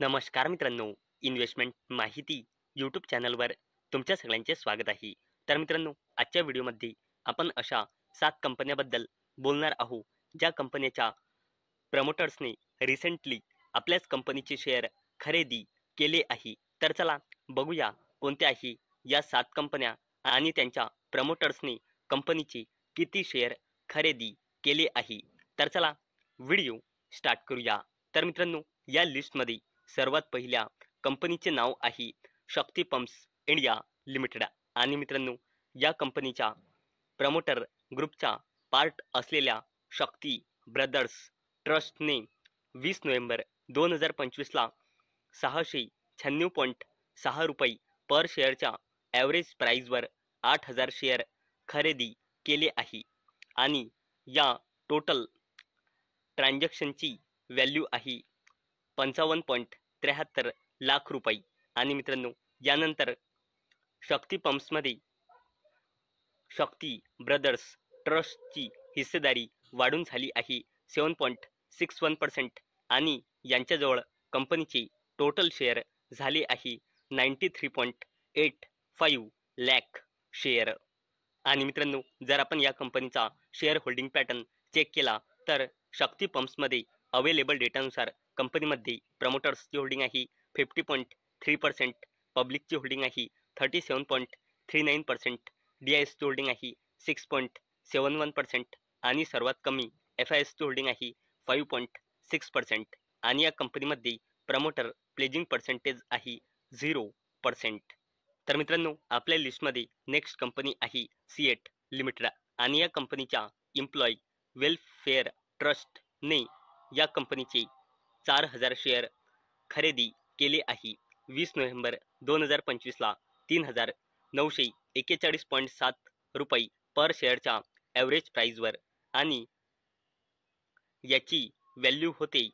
नमस्कार मित्रांनो, इन्व्हेस्टमेंट माहिती यूट्यूब चॅनलवर तुमच्या सगळ्यांचे स्वागत आहे. तर मित्रांनो, आजच्या व्हिडिओमध्ये आपण अशा 7 कंपन्याबद्दल बोलणार आहोत, ज्या कंपन्याच्या प्रमोटर्सने रिसेंटली आपल्याच कंपनीचे शेअर खरेदी केले आहे. तर चला बघूया कोणत्या आहे या 7 कंपन्या आणि त्यांच्या प्रमोटर्सने कंपनीचे किती शेअर खरेदी केले आहे. तर चला व्हिडिओ स्टार्ट करूया. तर मित्रांनो, या लिस्टमध्ये सर्वात पहिल्या कंपनीचे नाव आहे शक्ती पंप्स इंडिया लिमिटेड. आणि मित्रांनो, या कंपनीच्या प्रमोटर ग्रुपचा पार्ट असलेल्या शक्ती ब्रदर्स ट्रस्टने 20 नोव्हेंबर 2025ला 696.6 रुपये पर शेअरच्या ॲव्हरेज प्राईजवर 8,000 शेअर खरेदी केले आहे. आणि या टोटल ट्रान्झॅक्शनची व्हॅल्यू आहे 55.73 लाख रुपये. आणि मित्रांनो, यानंतर शक्ती पंप्समध्ये शक्ती ब्रदर्स ट्रस्टची हिस्सेदारी वाढून झाली आहे 7.61% आणि यांच्याजवळ कंपनीचे टोटल शेअर झाले आहे 93.85 लाख शेअर. आणि मित्रांनो, जर आपण या कंपनीचा शेअर होल्डिंग पॅटर्न चेक केला तर शक्ती पंप्समध्ये अवेलेबल डेटानुसार कंपनीमध्ये प्रमोटर्सची होल्डिंग आहे 50.3%, पब्लिकची होल्डिंग आहे 37.39%, DISची होल्डिंग आहे 6.71% आणि सर्वात कमी FISची होल्डिंग आहे 5.6%. आणि या कंपनीमध्ये प्रमोटर प्लेजिंग पर्सेंटेज आहे 0%. तर मित्रांनो, आपल्या लिस्टमध्ये नेक्स्ट कंपनी आहे सिएट लिमिटेड. आणि या कंपनीच्या एम्प्लॉई वेलफेअर ट्रस्टने या कंपनीचे 4,000 शेअर खरेदी केले आहे 20 नोव्हेंबर 2025ला 3,941.7 रुपये पर शेअरच्या ॲव्हरेज प्राईजवर. आणि याची व्हॅल्यू होते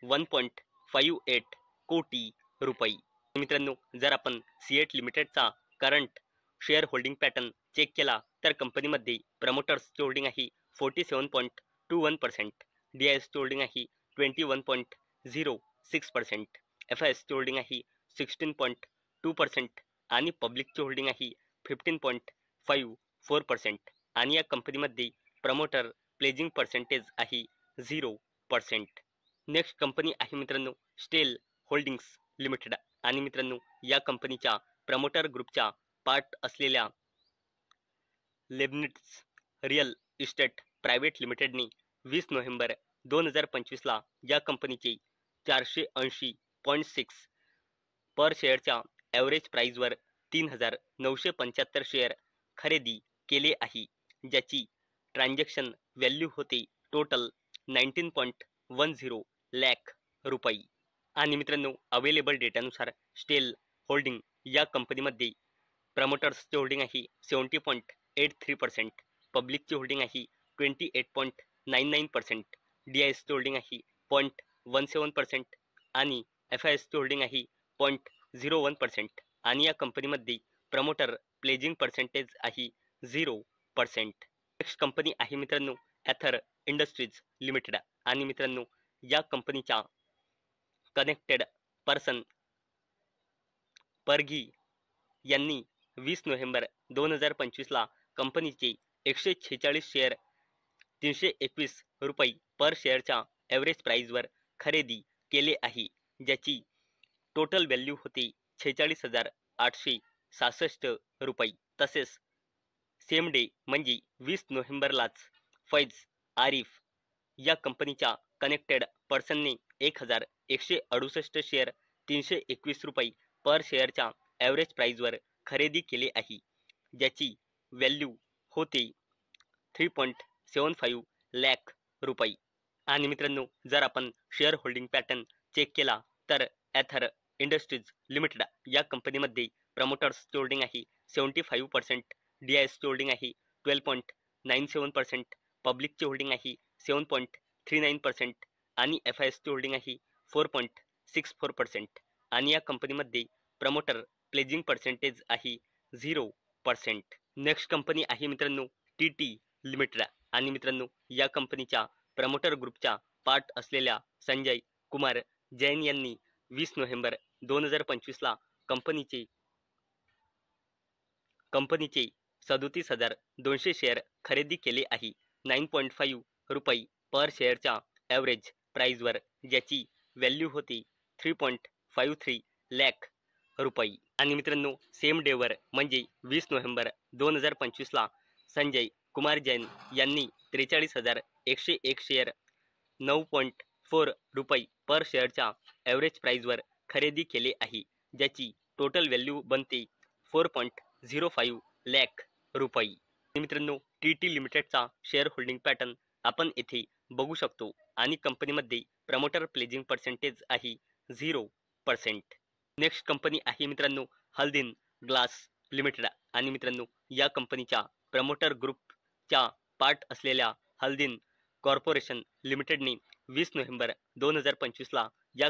1.58 कोटी रुपये. मित्रांनो, जर आपण सिएट लिमिटेडचा current share holding pattern check केला तर कंपनीमध्ये प्रमोटर्सची होल्डिंग आहे 47.21%, DISची होल्डिंग आहे 21.06%, FISची होल्डिंग आहे 16.2% आणि पब्लिकची होल्डिंग आहे 15.54%. आणि या कंपनीमध्ये प्रमोटर प्लेजिंग पर्सेंटेज आहे 0%. नेक्स्ट कंपनी आहे मित्रांनो स्टेल होल्डिंग्स लिमिटेड. आणि मित्रांनो, या कंपनीच्या प्रमोटर ग्रुपच्या पार्ट असलेल्या लेबनिट्स रिअल इस्टेट प्रायव्हेट लिमिटेडने 20 नोव्हेंबर 2025ला या कंपनीचे 480.6 पर शेअरच्या ॲव्हरेज प्राईजवर 3,975 शेअर खरेदी केले आहे, ज्याची ट्रान्झॅक्शन व्हॅल्यू होते टोटल 19.10 लाख रुपये. आणि मित्रांनो, अवेलेबल डेटानुसार स्टेल होल्डिंग या कंपनीमध्ये प्रमोटर्सची होल्डिंग आहे 70.83%, पब्लिकची होल्डिंग आहे 28.99%, DISची होल्डिंग आहे 0.17% आणि FISची होल्डिंग आहे 0.01%. आणि या कंपनीमध्ये प्रमोटर प्लेजिंग पर्सेंटेज आहे 0%. नेक्स्ट कंपनी आहे मित्रांनो ॲथर इंडस्ट्रीज लिमिटेड. आणि मित्रांनो, या कंपनीच्या कनेक्टेड पर्सन परघी यांनी 20 नोव्हेंबर 2025ला कंपनीचे 146 शेअर 321 रुपये पर शेअरच्या ॲव्हरेज प्राईजवर खरेदी केले आहे, ज्याची टोटल व्हॅल्यू होते 46,866 रुपये. तसेच सेम डे म्हणजे 20 नोव्हेंबरलाच फैज आरिफ या कंपनीच्या कनेक्टेड पर्सनने 1,168 शेअर 321 रुपये पर शेअरच्या ॲव्हरेज प्राईजवर खरेदी केले आहे, ज्याची व्हॅल्यू होते 3.75 लाख रुपये. आणि मित्रांनो, जर आपण शेअर होल्डिंग पॅटर्न चेक केला तर ॲथर इंडस्ट्रीज लिमिटेड या कंपनीमध्ये प्रमोटर्सची होल्डिंग आहे 75%, DISची होल्डिंग आहे 12.97%, पब्लिकची होल्डिंग आहे 7.39% आणि FISची होल्डिंग आहे 4.64%. आणि या कंपनीमध्ये प्रमोटर प्लेजिंग पर्सेंटेज आहे 0%. नेक्स्ट कंपनी आहे मित्रांनो TT लिमिटेड. आणि मित्रांनो, या कंपनीच्या प्रमोटर ग्रुपच्या पार्ट असलेल्या संजय कुमार जैन यांनी 20 नोव्हेंबर 2025ला कंपनीचे 37,200 शेअर खरेदी केले आहे. 9.5 रुपये पर शेअरच्या ॲव्हरेज प्राईजवर, ज्याची व्हॅल्यू होती 3.53 लाख रुपये. आणि मित्रांनो, सेम डेवर म्हणजे 20 नोव्हेंबर 2025ला संजय कुमार जैन यांनी 43,101 शेअर 9.4 रुपये पर शेअरच्या ॲव्हरेज प्राईजवर खरेदी केले आहे, ज्याची टोटल व्हॅल्यू बनते 4.05 लाख रुपये. मित्रांनो, टी लिमिटेडचा शेअर होल्डिंग पॅटर्न आपण येथे बघू शकतो आणि कंपनीमध्ये प्रमोटर प्लेजिंग पर्सेंटेज आहे 0%. नेक्स्ट कंपनी आहे मित्रांनो हल्दीन ग्लास लिमिटेड. आणि मित्रांनो, या कंपनीच्या प्रमोटर ग्रुपच्या पार्ट असलेल्या हल्दीन कॉर्पोरेशन लिमिटेडने 20 नोव्हेंबर 2025ला या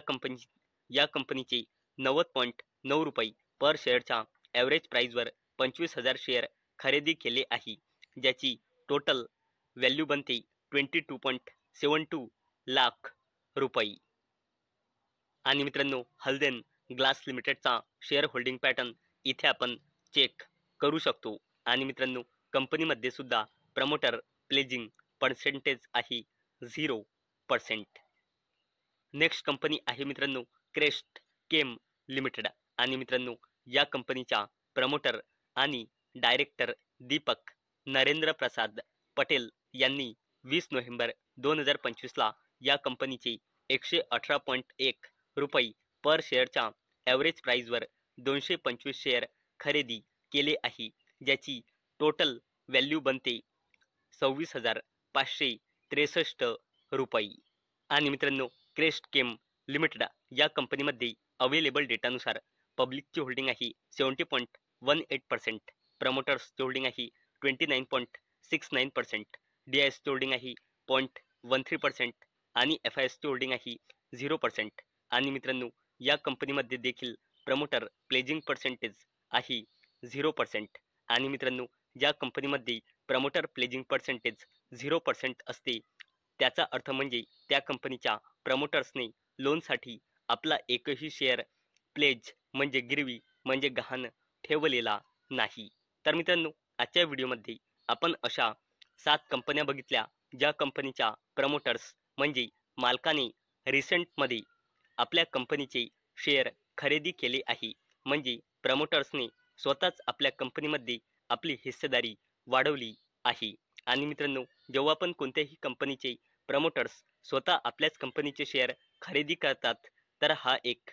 कंपनीचे 90.9 रुपये पर शेअरच्या ॲव्हरेज प्राईजवर 25,000 शेअर खरेदी केले आहे, ज्याची टोटल व्हॅल्यू बनते 22.72 लाख रुपये. आणि मित्रांनो, हल्दीन ग्लास लिमिटेडचा शेअर होल्डिंग पॅटर्न इथे आपण चेक करू शकतो. आणि मित्रांनो, कंपनीमध्ये सुद्धा प्रमोटर प्लेजिंग पर्सेंटेज आहे 0%. नेक्स्ट कंपनी आहे मित्रांनो क्रेस्ट केम लिमिटेड. आणि मित्रांनो, या कंपनीच्या प्रमोटर आणि डायरेक्टर दीपक नरेंद्र प्रसाद पटेल यांनी 20 नोव्हेंबर 2025ला या कंपनीचे 118.1 रुपये पर शेअरच्या ॲव्हरेज प्राईजवर 225 शेअर खरेदी केले आहे, ज्याची टोटल व्हॅल्यू बनते 26,563 रुपये. आणि मित्रांनो, क्रेस्ट केम लिमिटेड या कंपनीमध्ये अवेलेबल डेटानुसार पब्लिकची होल्डिंग आहे 70.18%, प्रमोटर्सची होल्डिंग आहे 29.69%, DISची होल्डिंग आहे 0.13% आणि FISची होल्डिंग आहे 0%. आणि मित्रांनो, या कंपनीमध्ये देखील प्रमोटर प्लेजिंग पर्सेंटेज आहे 0%. आणि मित्रांनो, ज्या कंपनीमध्ये प्रमोटर प्लेजिंग पर्सेंटेज 0% असते, त्याचा अर्थ म्हणजे त्या कंपनीच्या प्रमोटर्सने लोनसाठी आपला एकही शेअर प्लेज म्हणजे गिरवी म्हणजे गहाण ठेवलेला नाही. तर मित्रांनो, आजच्या व्हिडिओमध्ये आपण अशा 7 कंपन्या बघितल्या ज्या कंपनीच्या प्रमोटर्स म्हणजे मालकाने रिसेंटमध्ये आपल्या कंपनीचे शेअर खरेदी केले आहे, म्हणजे प्रमोटर्सने स्वतःच आपल्या कंपनीमध्ये आपली हिस्सेदारी वाढवली आहे. आणि मित्रांनो, जेव्हा पण कोणत्याही कंपनीचे प्रमोटर्स स्वतः आपल्याच कंपनीचे शेअर खरेदी करतात, तर हा एक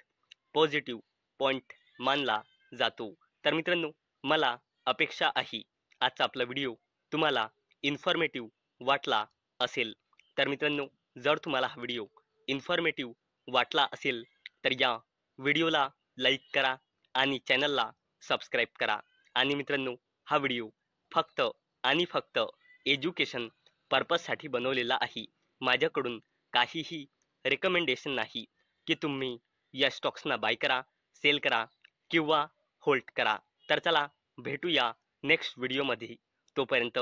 पॉझिटिव्ह पॉईंट मानला जातो. तर मित्रांनो, मला अपेक्षा आहे आजचा आपला व्हिडिओ तुम्हाला इन्फॉर्मेटिव्ह वाटला असेल. तर मित्रांनो, जर तुम्हाला हा व्हिडिओ इन्फॉर्मेटिव्ह वाटला असेल तर या व्हिडिओला लाईक करा आणि चॅनलला सबस्क्राईब करा. आणि मित्रांनो, हा व्हिडिओ फक्त आणि फक्त एज्युकेशन पर्पजसाठी बनवलेला आहे. माझ्याकडून काहीही रेकमेंडेशन नाही की तुम्ही या स्टॉक्सना बाय करा, सेल करा किंवा होल्ड करा. तर चला भेटूया नेक्स्ट व्हिडिओमध्ये. तोपर्यंत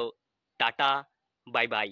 टाटा, बाय बाय.